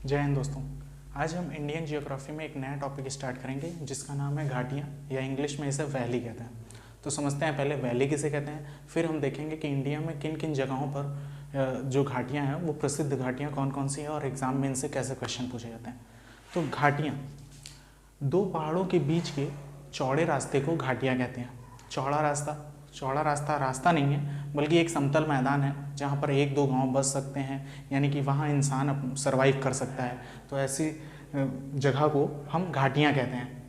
जय हिंद दोस्तों। आज हम इंडियन जियोग्राफी में एक नया टॉपिक स्टार्ट करेंगे जिसका नाम है घाटियाँ, या इंग्लिश में इसे वैली कहते हैं। तो समझते हैं पहले वैली किसे कहते हैं, फिर हम देखेंगे कि इंडिया में किन किन जगहों पर जो घाटियाँ हैं वो प्रसिद्ध घाटियाँ कौन कौन सी हैं और एग्जाम में इनसे कैसे क्वेश्चन पूछे जाते हैं। तो घाटियाँ, दो पहाड़ों के बीच के चौड़े रास्ते को घाटियाँ कहते हैं। चौड़ा रास्ता नहीं है, बल्कि एक समतल मैदान है जहाँ पर एक दो गांव बस सकते हैं, यानी कि वहाँ इंसान सरवाइव कर सकता है। तो ऐसी जगह को हम घाटियाँ कहते हैं।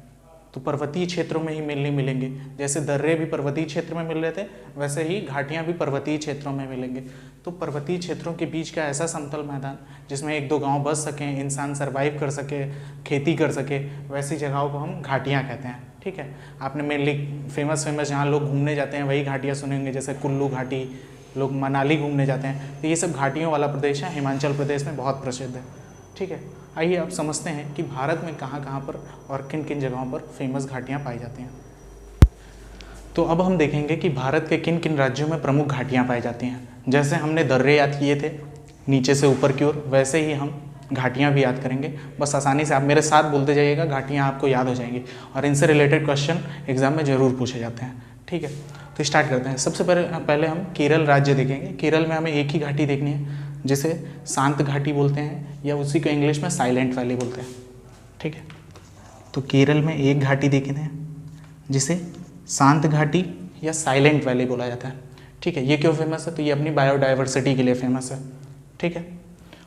तो पर्वतीय क्षेत्रों में ही मिलने मिलेंगे, जैसे दर्रे भी पर्वतीय क्षेत्र में मिल रहे थे, वैसे ही घाटियाँ भी पर्वतीय क्षेत्रों में मिलेंगे। तो पर्वतीय क्षेत्रों के बीच का ऐसा समतल मैदान जिसमें एक दो गांव बस सकें, इंसान सरवाइव कर सके, खेती कर सके, वैसी जगहों को हम घाटियाँ कहते हैं। ठीक है, आपने मेनली फेमस जहाँ लोग घूमने जाते हैं वही घाटियाँ सुनेंगे, जैसे कुल्लू घाटी, लोग मनाली घूमने जाते हैं। तो ये सब घाटियों वाला प्रदेश है, हिमाचल प्रदेश में बहुत प्रसिद्ध है। ठीक है, आइए अब समझते हैं कि भारत में कहाँ कहाँ पर और किन किन जगहों पर फेमस घाटियाँ पाई जाती हैं। तो अब हम देखेंगे कि भारत के किन किन राज्यों में प्रमुख घाटियाँ पाई जाती हैं। जैसे हमने दर्रे याद किए थे नीचे से ऊपर की ओर, वैसे ही हम घाटियाँ भी याद करेंगे। बस आसानी से आप मेरे साथ बोलते जाइएगा, घाटियाँ आपको याद हो जाएंगी और इनसे रिलेटेड क्वेश्चन एग्जाम में ज़रूर पूछे जाते हैं। ठीक है, तो स्टार्ट करते हैं। सबसे पहले हम केरल राज्य देखेंगे। केरल में हमें एक ही घाटी देखनी है जिसे शांत घाटी बोलते हैं, या उसी को इंग्लिश में साइलेंट वैली बोलते हैं। ठीक है, तो केरल में एक घाटी देखते हैं जिसे शांत घाटी या साइलेंट वैली बोला जाता है। ठीक है, ये क्यों फेमस है? तो ये अपनी बायोडाइवर्सिटी के लिए फेमस है। ठीक है,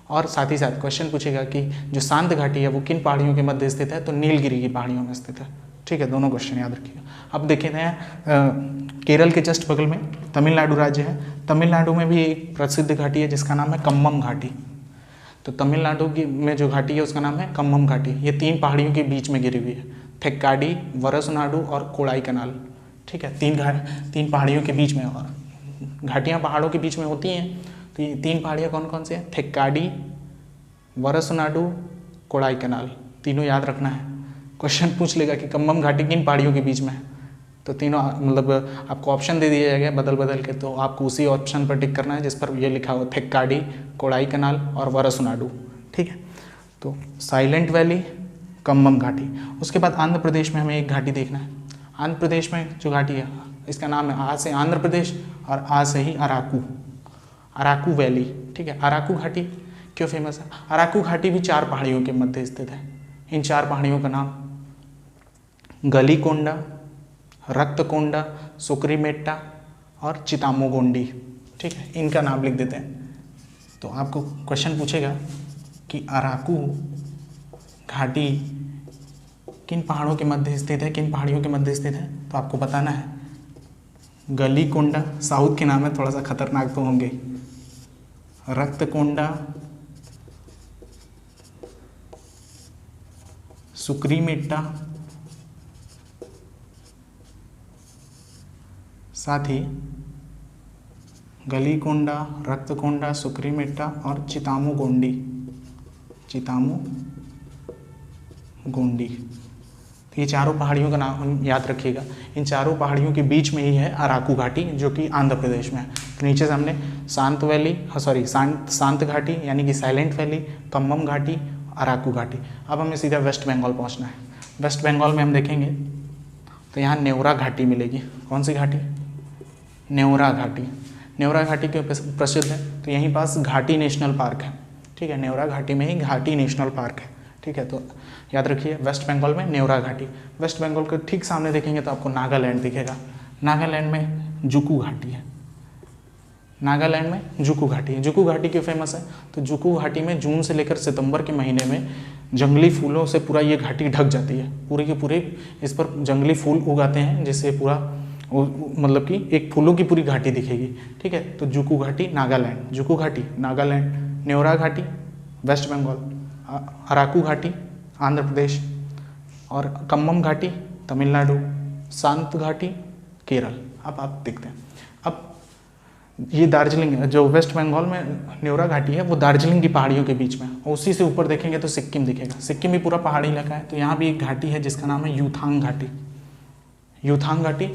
और साथ ही साथ क्वेश्चन पूछेगा कि जो शांत घाटी है वो किन पहाड़ियों के मध्य स्थित है, तो नीलगिरी की पहाड़ियों में स्थित है। ठीक है, दोनों क्वेश्चन याद रखिएगा। अब देखे हैं केरल के जस्ट बगल में तमिलनाडु राज्य है। तमिलनाडु में भी एक प्रसिद्ध घाटी है जिसका नाम है कम्मम घाटी। तो तमिलनाडु की में जो घाटी है उसका नाम है कम्मम घाटी। ये तीन पहाड़ियों के बीच में गिरी हुई है, थेक्काडी, वरसनाडु और कोड़ाई कनाल। ठीक है, तीन पहाड़ियों के बीच में, और घाटियाँ पहाड़ों के बीच में होती हैं। तो ये तीन पहाड़ियाँ कौन कौन सी हैं? थेक्काडी, वरसनाडु, कोड़ाई कनाल। तीनों याद रखना है। क्वेश्चन पूछ लेगा कि कम्मम घाटी किन पहाड़ियों के बीच में है, तो तीनों मतलब आपको ऑप्शन दे दिया जाएगा बदल के, तो आपको उसी ऑप्शन पर टिक करना है जिस पर ये लिखा हो थेक्काडी, कोड़ाई कनाल और वरसनाडु। ठीक है, तो साइलेंट वैली, कम्मम घाटी। उसके बाद आंध्र प्रदेश में हमें एक घाटी देखना है। आंध्र प्रदेश में जो घाटी है इसका नाम है आ से आंध्र प्रदेश और आ से ही अराकू वैली। ठीक है, अराकू घाटी क्यों फेमस है? अराकू घाटी भी चार पहाड़ियों के मध्य स्थित है। इन चार पहाड़ियों का नाम गलीकोंडा, रक्तकोंडा, सुक्रीमेट्टा और चितामोगोंडी। ठीक है, इनका नाम लिख देते हैं। तो आपको क्वेश्चन पूछेगा कि अराकू घाटी किन पहाड़ों के मध्य स्थित है, किन पहाड़ियों के मध्य स्थित है, तो आपको बताना है गलीकोंडा, साउथ के नाम है, थोड़ा सा खतरनाक तो होंगे, रक्तकोंडा, सुक्रीमेट्टा, साथ ही गलीकोंडा, रक्तकोंडा, सुक्रीमेट्टा और चितामोगोंडी। तो ये चारों पहाड़ियों का नाम याद रखिएगा। इन चारों पहाड़ियों के बीच में ही है अराकू घाटी, जो कि आंध्र प्रदेश में है। तो नीचे से हमने शांत घाटी यानी कि साइलेंट वैली, कम्मम घाटी, अराकू घाटी। अब हमें सीधा वेस्ट बंगाल पहुंचना है। वेस्ट बंगाल में हम देखेंगे तो यहाँ नेवरा घाटी मिलेगी। कौन सी घाटी? नेवरा घाटी। नेवरा घाटी क्यों प्रसिद्ध है? तो यहीं पास घाटी नेशनल पार्क है। ठीक है, नेवरा घाटी में ही घाटी नेशनल पार्क है। ठीक है, तो याद रखिए वेस्ट बंगाल में नेवरा घाटी। वेस्ट बंगाल के ठीक सामने देखेंगे तो आपको नागालैंड दिखेगा। नागालैंड में जुकू घाटी है। नागालैंड में जुकू घाटी है। जुकू घाटी क्यों फेमस है? तो जुकू घाटी में जून से लेकर सितंबर के महीने में जंगली फूलों से पूरा ये घाटी ढक जाती है। पूरी की पूरी इस पर जंगली फूल उगाते हैं, जिससे पूरा मतलब कि एक फूलों की पूरी घाटी दिखेगी। ठीक है, तो जुकू घाटी नागालैंड, जुकू घाटी नागालैंड, नेवरा घाटी वेस्ट बंगाल, अराकू घाटी आंध्र प्रदेश और कम्मम घाटी तमिलनाडु, शांत घाटी केरल। अब आप देखते हैं, अब ये दार्जिलिंग जो वेस्ट बंगाल में नेवरा घाटी है वो दार्जिलिंग की पहाड़ियों के बीच में है, और उसी से ऊपर देखेंगे तो सिक्किम दिखेगा। सिक्किम भी पूरा पहाड़ी इलाका है। तो यहाँ भी एक घाटी है जिसका नाम है यूथांग घाटी। यूथांग घाटी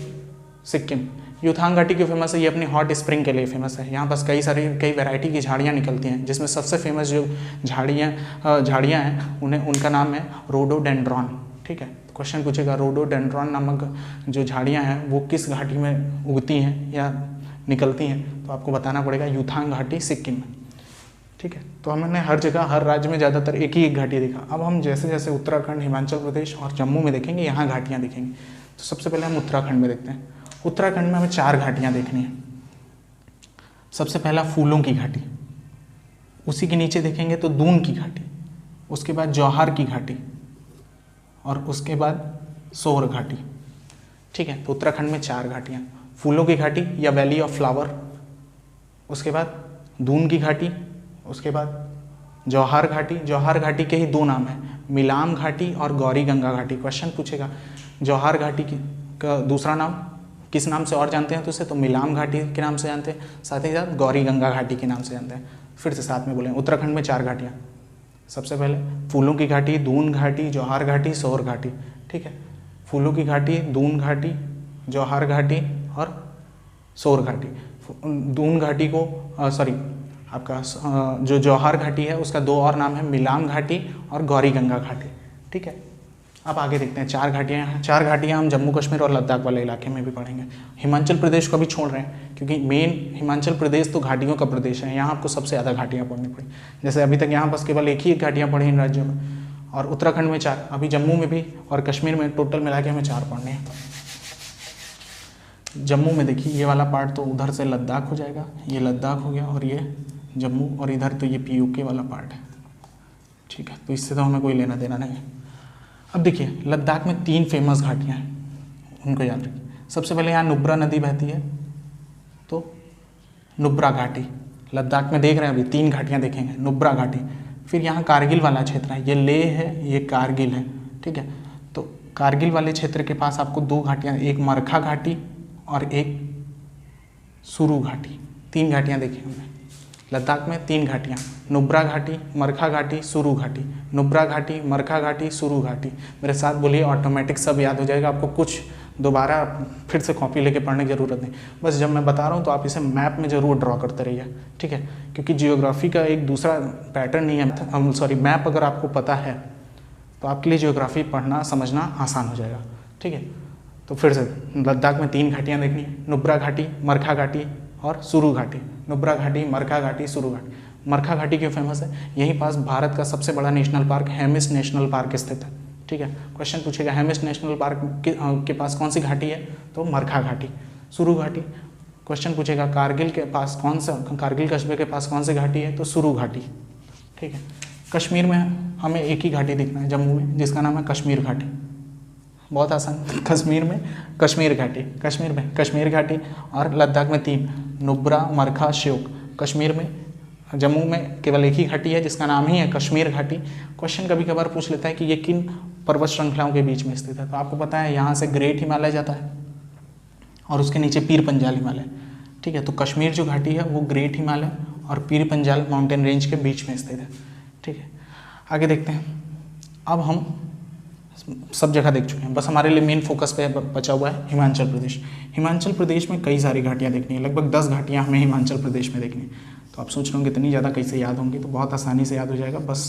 सिक्किम, युथांग घाटी क्यों फेमस है? ये अपनी हॉट स्प्रिंग के लिए फेमस है। यहाँ पास कई वैरायटी की झाड़ियाँ निकलती हैं, जिसमें सबसे फेमस जो झाड़ियाँ हैं उनका नाम है रोडोडेंड्रॉन। ठीक है, क्वेश्चन पूछेगा रोडोडेंड्रॉन नामक जो झाड़ियाँ हैं वो किस घाटी में उगती हैं या निकलती हैं, तो आपको बताना पड़ेगा युथांग घाटी सिक्किम में। ठीक है, तो हमने हर जगह हर राज्य में ज़्यादातर एक ही एक घाटी देखा। अब हम जैसे जैसे उत्तराखंड, हिमाचल प्रदेश और जम्मू में देखेंगे, यहाँ घाटियाँ दिखेंगी। तो सबसे पहले हम उत्तराखंड में देखते हैं। उत्तराखंड में हमें 4 घाटियाँ देखनी है। सबसे पहला फूलों की घाटी, उसी के नीचे देखेंगे तो दून की घाटी, उसके बाद जौहर की घाटी और उसके बाद सोहर घाटी। ठीक है, तो उत्तराखंड में 4 घाटियाँ, फूलों की घाटी या वैली ऑफ फ्लावर, उसके बाद दून की घाटी, उसके बाद जौहर घाटी। जौहर घाटी के ही 2 नाम हैं, मिलाम घाटी और गौरी गंगा घाटी। क्वेश्चन पूछेगा जौहर घाटी का दूसरा नाम किस नाम से और जानते हैं तो उसे, तो मिलाम घाटी के नाम से जानते हैं, साथ ही साथ गौरी गंगा घाटी के नाम से जानते हैं। फिर से साथ में बोलें, उत्तराखंड में 4 घाटियाँ, सबसे पहले फूलों की घाटी, दून घाटी, जौहर घाटी, सोहर घाटी। ठीक है, फूलों की घाटी, दून घाटी, जौहर घाटी और सोहर घाटी। दून घाटी को आपका जो जौहर घाटी है उसका 2 और नाम है, मिलाम घाटी और गौरी गंगा घाटी। ठीक है, अब आगे देखते हैं। 4 घाटियाँ हैं। 4 घाटियाँ हम जम्मू कश्मीर और लद्दाख वाले इलाके में भी पढ़ेंगे। हिमाचल प्रदेश को भी छोड़ रहे हैं, क्योंकि मेन हिमाचल प्रदेश तो घाटियों का प्रदेश है, यहाँ आपको सबसे ज़्यादा घाटियाँ पढ़नी पड़ी। जैसे अभी तक यहाँ बस केवल एक ही घाटियाँ पढ़ी इन राज्यों में, और उत्तराखंड में 4, अभी जम्मू में भी और कश्मीर में टोटल मिला के हमें 4 पढ़ने हैं। जम्मू में देखिए ये वाला पार्ट तो उधर से लद्दाख हो जाएगा, ये लद्दाख हो गया और ये जम्मू, और इधर तो ये PUK वाला पार्ट है। ठीक है, तो इससे तो हमें कोई लेना देना नहीं है। अब देखिए लद्दाख में 3 फेमस घाटियाँ हैं, उनको याद रखिए। सबसे पहले यहाँ नुब्रा नदी बहती है, तो नुब्रा घाटी लद्दाख में देख रहे हैं, अभी 3 घाटियाँ देखेंगे, नुब्रा घाटी। फिर यहाँ कारगिल वाला क्षेत्र है, ये लेह है, ये कारगिल है। ठीक है, तो कारगिल वाले क्षेत्र के पास आपको 2 घाटियाँ, एक मरखा घाटी और एक सुरू घाटी। 3 घाटियाँ देखी हमने लद्दाख में, 3 घाटियाँ, नुब्रा घाटी, मरखा घाटी, सुरू घाटी। नुब्रा घाटी, मरखा घाटी, सुरू घाटी। मेरे साथ बोलिए, ऑटोमेटिक सब याद हो जाएगा आपको, कुछ दोबारा फिर से कॉपी लेके पढ़ने की ज़रूरत नहीं। बस जब मैं बता रहा हूँ तो आप इसे मैप में ज़रूर ड्रॉ करते रहिए। ठीक है, क्योंकि जियोग्राफी का एक दूसरा पैटर्न नहीं है, मैप अगर आपको पता है तो आपके लिए जियोग्राफी पढ़ना समझना आसान हो जाएगा। ठीक है, तो फिर से लद्दाख में 3 घाटियाँ देखनी है, नुब्रा घाटी, मरखा घाटी और सुरू घाटी। नुब्रा घाटी, मरखा घाटी, सुरू घाटी। मरखा घाटी क्यों फेमस है? यहीं पास भारत का सबसे बड़ा national park Hemis national park स्थित है। ठीक है, क्वेश्चन पूछेगा हेमिस नेशनल पार्क के पास कौन सी घाटी है, तो मरखा घाटी। सुरू घाटी, क्वेश्चन पूछेगा कारगिल के पास कारगिल कस्बे के पास कौन सी घाटी है, तो सुरू घाटी। ठीक है, कश्मीर में हमें एक ही घाटी देखना है जम्मू में, जिसका नाम है कश्मीर घाटी। बहुत आसान, कश्मीर में कश्मीर घाटी, कश्मीर घाटी। और लद्दाख में 3, नुब्रा, मरखा, श्योक। कश्मीर में, जम्मू में केवल एक ही घाटी है जिसका नाम ही है कश्मीर घाटी। क्वेश्चन कभी कभार पूछ लेता है कि ये किन पर्वत श्रृंखलाओं के बीच में स्थित है, तो आपको पता है यहाँ से ग्रेट हिमालय जाता है और उसके नीचे पीर पंजाल हिमालय। ठीक है, तो कश्मीर जो घाटी है वो ग्रेट हिमालय और पीर पंजाल माउंटेन रेंज के बीच में स्थित है। ठीक है, आगे देखते हैं। अब हम सब जगह देख चुके हैं, बस हमारे लिए मेन फोकस पे बचा हुआ है हिमाचल प्रदेश। हिमाचल प्रदेश में कई सारी घाटियाँ देखनी है, लगभग 10 घाटियाँ हमें हिमाचल प्रदेश में देखनी है। तो आप सोच रहे होंगे इतनी ज़्यादा कैसे याद होंगी, तो बहुत आसानी से याद हो जाएगा। बस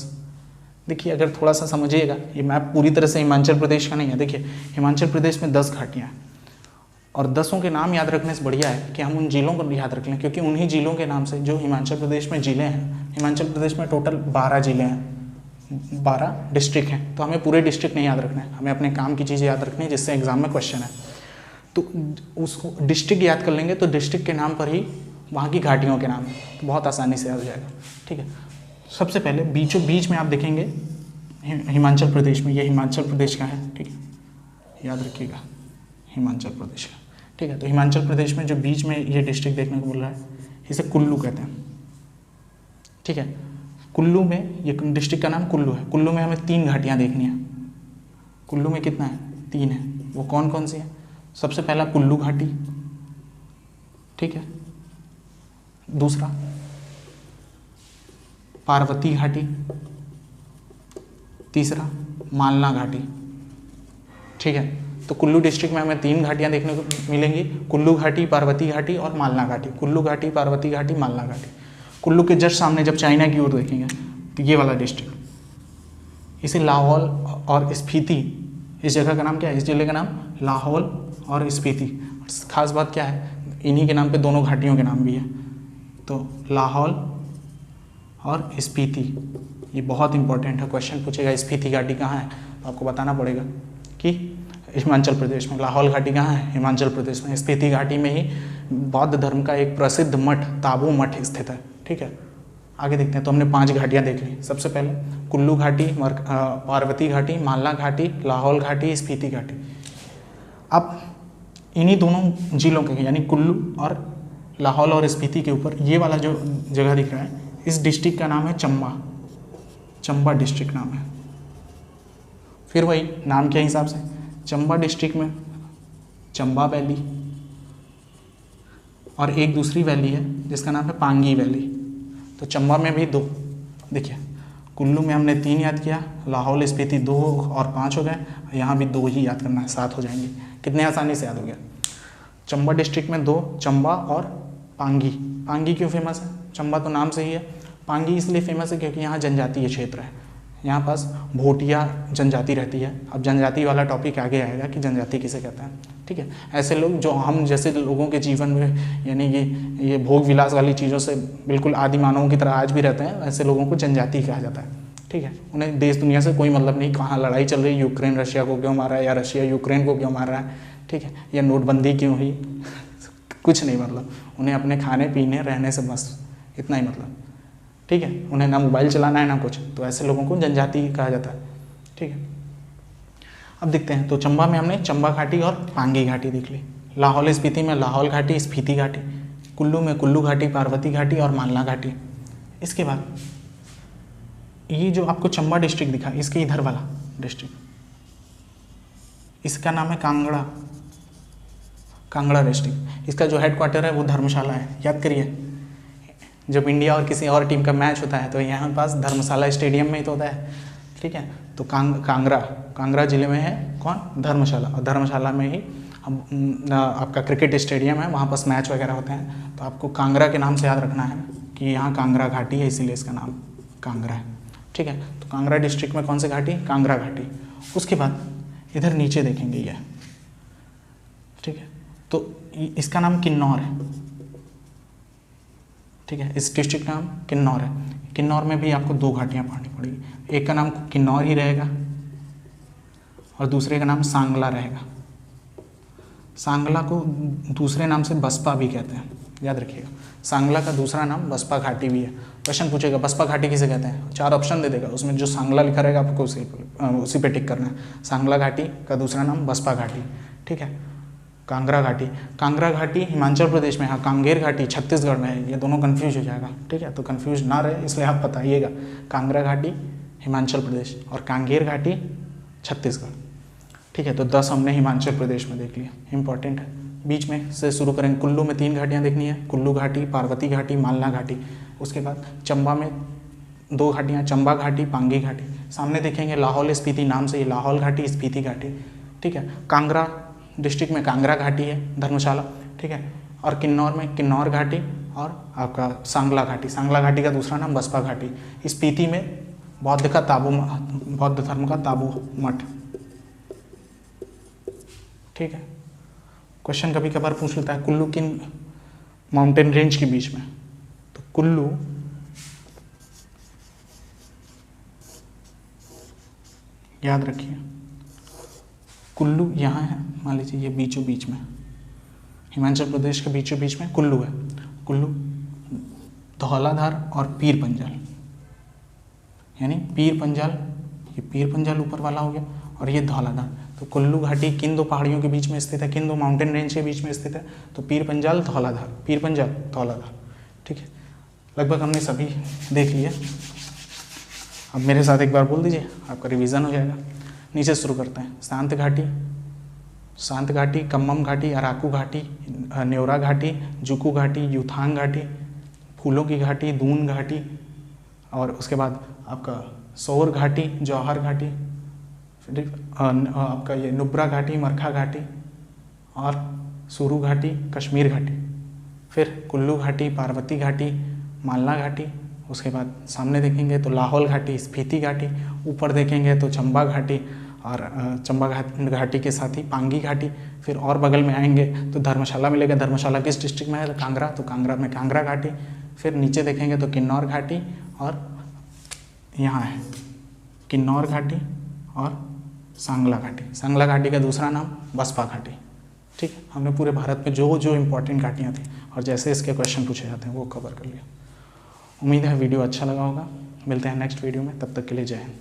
देखिए, अगर थोड़ा सा समझिएगा, ये मैप पूरी तरह से हिमाचल प्रदेश का नहीं है। देखिए हिमाचल प्रदेश में 10 घाटियाँ हैं और 10 के नाम याद रखने से बढ़िया है कि हम उन जिलों को भी याद रख लें, क्योंकि उन्हीं जिलों के नाम से जो हिमाचल प्रदेश में ज़िले हैं, हिमाचल प्रदेश में टोटल 12 ज़िले हैं, 12 डिस्ट्रिक्ट हैं। तो हमें पूरे डिस्ट्रिक्ट नहीं याद रखना है, हमें अपने काम की चीज़ें याद रखनी है जिससे एग्जाम में क्वेश्चन है। तो उसको डिस्ट्रिक्ट याद कर लेंगे तो डिस्ट्रिक्ट के नाम पर ही वहाँ की घाटियों के नाम है, तो बहुत आसानी से याद हो जाएगा। ठीक है, सबसे पहले बीचों बीच में आप देखेंगे हिमाचल प्रदेश में, ये हिमाचल प्रदेश का है। ठीक है, याद रखिएगा हिमाचल प्रदेश का। ठीक है, तो हिमाचल प्रदेश में जो बीच में ये डिस्ट्रिक्ट देखने को मिल रहा है, इसे कुल्लू कहते हैं। ठीक है, कुल्लू में, ये डिस्ट्रिक्ट का नाम कुल्लू है। कुल्लू में हमें 3 घाटियाँ देखनी है। कुल्लू में कितना है? 3 है। वो कौन कौन सी है? सबसे पहला कुल्लू घाटी, ठीक है, दूसरा पार्वती घाटी, तीसरा मालना घाटी। ठीक है, तो कुल्लू डिस्ट्रिक्ट में हमें 3 घाटियाँ देखने को मिलेंगी, कुल्लू घाटी, पार्वती घाटी और मालना घाटी। कुल्लू घाटी, पार्वती घाटी, मालना घाटी। कुल्लू के जस्ट सामने जब चाइना की ओर देखेंगे तो ये वाला डिस्ट्रिक्ट, इसे लाहौल और स्पीति, इस जगह का नाम क्या है, इस जिले का नाम लाहौल और स्पीति। खास बात क्या है, इन्हीं के नाम पे दोनों घाटियों के नाम भी है, तो लाहौल और स्पीति, ये बहुत इंपॉर्टेंट है। क्वेश्चन पूछेगा स्पीति घाटी कहाँ है तो आपको बताना पड़ेगा कि हिमाचल प्रदेश में। लाहौल घाटी कहाँ है, हिमाचल प्रदेश में। स्पीति घाटी में ही बौद्ध धर्म का एक प्रसिद्ध मठ ताबू मठ स्थित है। ठीक है, आगे देखते हैं। तो हमने 5 घाटियाँ देख ली। सबसे पहले कुल्लू घाटी, पार्वती घाटी, मालना घाटी, लाहौल घाटी, स्पीति घाटी। अब इन्हीं दोनों जिलों के यानी कुल्लू और लाहौल और स्पीति के ऊपर ये वाला जो जगह दिख रहा है, इस डिस्ट्रिक्ट का नाम है चंबा। चंबा डिस्ट्रिक्ट नाम है। फिर वही नाम के हिसाब से चंबा डिस्ट्रिक्ट में चंबा वैली और एक दूसरी वैली है जिसका नाम है पांगी वैली। तो चंबा में भी 2, देखिए कुल्लू में हमने 3 याद किया, लाहौल स्पीति 2 और 5 हो गए, यहाँ भी 2 ही याद करना है, 7 हो जाएंगे। कितने आसानी से याद हो गया। चंबा डिस्ट्रिक्ट में 2, चंबा और पांगी। पांगी क्यों फेमस है, चंबा तो नाम से ही है, पांगी इसलिए फेमस है क्योंकि यहाँ जनजातीय क्षेत्र है, यहाँ पास भोटिया जनजाति रहती है। अब जनजाति वाला टॉपिक आगे आएगा कि जनजाति किसे कहते हैं। ठीक है, ऐसे लोग जो हम जैसे लोगों के जीवन में यानी ये भोग विलास वाली चीज़ों से बिल्कुल आदि मानवों की तरह आज भी रहते हैं, ऐसे लोगों को जनजाति कहा जाता है। ठीक है, उन्हें देश दुनिया से कोई मतलब नहीं, कहाँ लड़ाई चल रही है, यूक्रेन रशिया को क्यों मार रहा है या रशिया यूक्रेन को क्यों मार रहा है, ठीक है, या नोटबंदी क्यों हुई कुछ नहीं मतलब, उन्हें अपने खाने पीने रहने से बस इतना ही मतलब। ठीक है, उन्हें ना मोबाइल चलाना है ना कुछ, तो ऐसे लोगों को जनजाति कहा जाता है। ठीक है, अब देखते हैं। तो चंबा में हमने चंबा घाटी और पांगी घाटी देख ली। लाहौल स्पीति में लाहौल घाटी, स्पीति घाटी। कुल्लू में कुल्लू घाटी, पार्वती घाटी और मालना घाटी। इसके बाद ये जो आपको चंबा डिस्ट्रिक्ट दिखा, इसके इधर वाला डिस्ट्रिक्ट, इसका नाम है कांगड़ा। कांगड़ा डिस्ट्रिक्ट, इसका जो हेडक्वार्टर है वो धर्मशाला है। याद करिए, जब इंडिया और किसी और टीम का मैच होता है तो यहाँ पास धर्मशाला स्टेडियम में ही तो होता है। ठीक है, तो कांगड़ा जिले में है कौन, धर्मशाला। और धर्मशाला में ही आपका क्रिकेट स्टेडियम है, वहाँ पास मैच वगैरह होते हैं। तो आपको कांगड़ा के नाम से याद रखना है कि यहाँ कांगड़ा घाटी है, इसीलिए इसका नाम कांगड़ा है। ठीक है, तो कांगड़ा डिस्ट्रिक्ट में कौन सी घाटी, कांगड़ा घाटी। उसके बाद इधर नीचे देखेंगे ये, ठीक है, तो इसका नाम किन्नौर है। ठीक है, इस डिस्ट्रिक्ट का नाम किन्नौर है। किन्नौर में भी आपको 2 घाटियाँ पढ़नी पड़ेगी, एक का नाम किन्नौर ही रहेगा और दूसरे का नाम सांगला रहेगा। सांगला को दूसरे नाम से बसपा भी कहते हैं, याद रखिएगा। सांगला का दूसरा नाम बसपा घाटी भी है। क्वेश्चन पूछेगा बसपा घाटी किसे कहते हैं, 4 ऑप्शन दे देगा, उसमें जो सांगला लिखा रहेगा आपको उसी पे टिक करना है। सांगला घाटी का दूसरा नाम बसपा घाटी। ठीक है, कांगड़ा घाटी, कांगड़ा घाटी हिमाचल प्रदेश में है, कांगेर घाटी छत्तीसगढ़ में है। ये दोनों कंफ्यूज हो जाएगा। ठीक है, तो कंफ्यूज ना रहे इसलिए आप बताइएगा, कांगड़ा घाटी हिमाचल प्रदेश और कांगेर घाटी छत्तीसगढ़। ठीक है, तो 10 हमने हिमाचल प्रदेश में देख लिया, इंपॉर्टेंट है। बीच में से शुरू करेंगे। कुल्लू में 3 घाटियाँ देखनी है, कुल्लू घाटी, पार्वती घाटी, मालना घाटी। उसके बाद चंबा में 2 घाटियाँ, चंबा घाटी, पांगी घाटी। सामने देखेंगे लाहौल स्पीति, नाम से ही लाहौल घाटी, स्पीति घाटी। ठीक है, कांगड़ा डिस्ट्रिक्ट में कांगड़ा घाटी है, धर्मशाला। ठीक है, और किन्नौर में किन्नौर घाटी और आपका सांगला घाटी। सांगला घाटी का दूसरा नाम बसपा घाटी। स्पीति में बौद्ध धर्म का ताबू मठ। ठीक है, क्वेश्चन कभी कभार पूछ लेता है कुल्लू किन माउंटेन रेंज के बीच में, तो कुल्लू याद रखिए, कुल्लू यहाँ है, मान लीजिए ये बीचों बीच में, हिमाचल प्रदेश के बीचों बीच में कुल्लू है। कुल्लू, धौलाधार और पीर पंजाल, यानी पीर पंजाल, ये पीर पंजाल ऊपर वाला हो गया और ये धौलाधार। तो कुल्लू घाटी किन 2 पहाड़ियों के बीच में स्थित है, किन 2 माउंटेन रेंज के बीच में स्थित है, तो पीर पंजाल धौलाधार, पीर पंजाल धौलाधार। ठीक है, लगभग हमने सभी देख लिया। अब मेरे साथ एक बार बोल दीजिए, आपका रिवीजन हो जाएगा। नीचे शुरू करते हैं। शांत घाटी, कम्मम घाटी, अराकू घाटी, न्योरा घाटी, जुकू घाटी, यूथांग घाटी, फूलों की घाटी, दून घाटी, और उसके बाद आपका सोर घाटी, जौहर घाटी, फिर आपका ये नुब्रा घाटी, मरखा घाटी और सुरू घाटी, कश्मीर घाटी। फिर कुल्लू घाटी, पार्वती घाटी, मालना घाटी। उसके बाद सामने देखेंगे तो लाहौल घाटी, स्पीति घाटी। ऊपर देखेंगे तो चंबा घाटी और चंबा घाटी के साथ ही पांगी घाटी। फिर और बगल में आएंगे तो धर्मशाला मिलेगा। धर्मशाला किस डिस्ट्रिक्ट में है? कांगड़ा, तो कांगड़ा में कांगड़ा घाटी। फिर नीचे देखेंगे तो किन्नौर घाटी और यहाँ है किन्नौर घाटी और सांगला घाटी। सांगला घाटी का दूसरा नाम बसपा घाटी। ठीक, हमने पूरे भारत में जो जो इम्पोर्टेंट घाटियाँ थी और जैसे इसके क्वेश्चन पूछे जाते हैं वो कवर कर लिया। उम्मीद है वीडियो अच्छा लगा होगा। मिलते हैं नेक्स्ट वीडियो में, तब तक के लिए जय हिंद।